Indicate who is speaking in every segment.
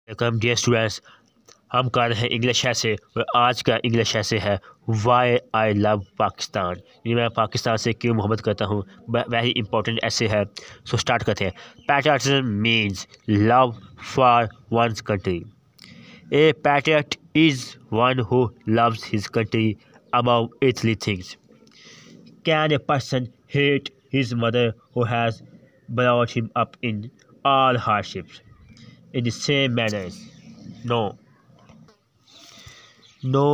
Speaker 1: Welcome dear students. हम कर रहे हैं इंग्लिश ऐसे और आज का इंग्लिश ऐसे है वाई आई लव पाकिस्तान। ये मैं पाकिस्तान से क्यों मोहब्बत करता हूँ, वेरी इंपॉर्टेंट ऐसे है। सो स्टार्ट करते हैं। Patriotism means love for one's country. A patriot is one who loves his country above earthly things. Can a person hate his mother who has brought him up in all hardships in the same manners? No. No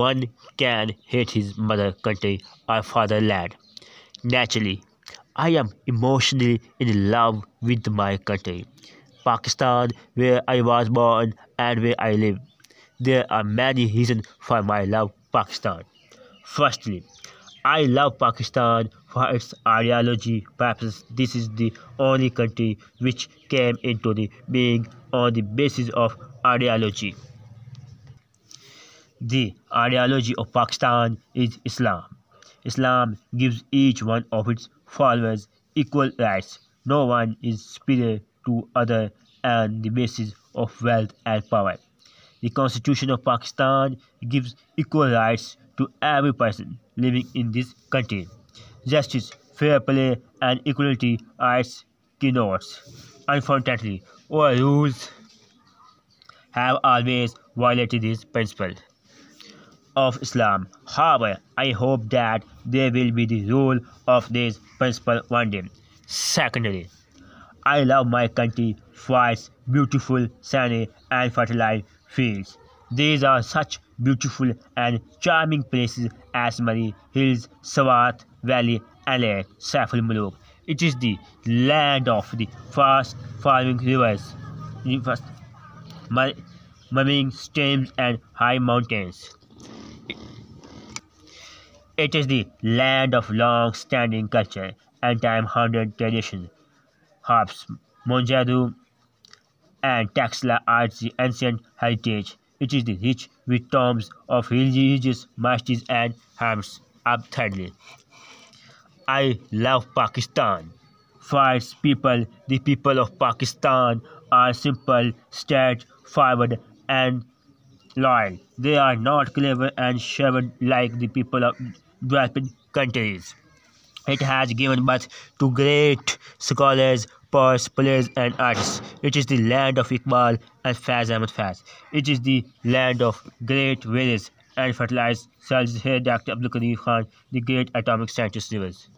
Speaker 1: one can hate his mother country or fatherland. Naturally, I am emotionally in love with my country, Pakistan, where I was born and where I live. There are many reasons for my love Pakistan. Firstly, I love Pakistan for its ideology. Perhaps this is the only country which came into the being on the basis of ideology. The ideology of Pakistan is Islam. Islam gives each one of its followers equal rights. No one is superior to other on the basis of wealth and power. The Constitution of Pakistan gives equal rights to every person living in this country. Justice, fair play, and equality are its keynotes. Unfortunately, our rules have always violated this principle of Islam. However, I hope that there will be the rule of this principle one day. Secondly, I love my country for its beautiful, sunny, and fertile fields. These are such beautiful and charming places as Mari Hills, Swat Valley, and Saiful Muluk. It is the land of the fast flowing rivers, murmuring streams, and high mountains. It is the land of long-standing culture and time-honored traditions. Harps, Monjadu, and Taxla are the ancient heritage. It is rich with tombs of religious masters and hymns. Thirdly, I love Pakistan. For its people, the people of Pakistan are simple, straightforward, and loyal. They are not clever and shrewd like the people of developed countries. It has given birth to great scholars, poets, players, and artists. It is the land of Iqbal and Faiz Ahmad Faiz. It is the land of great warriors and fertilized cells. Here, Dr. Abdul Qadir Khan, the great atomic scientist, lives.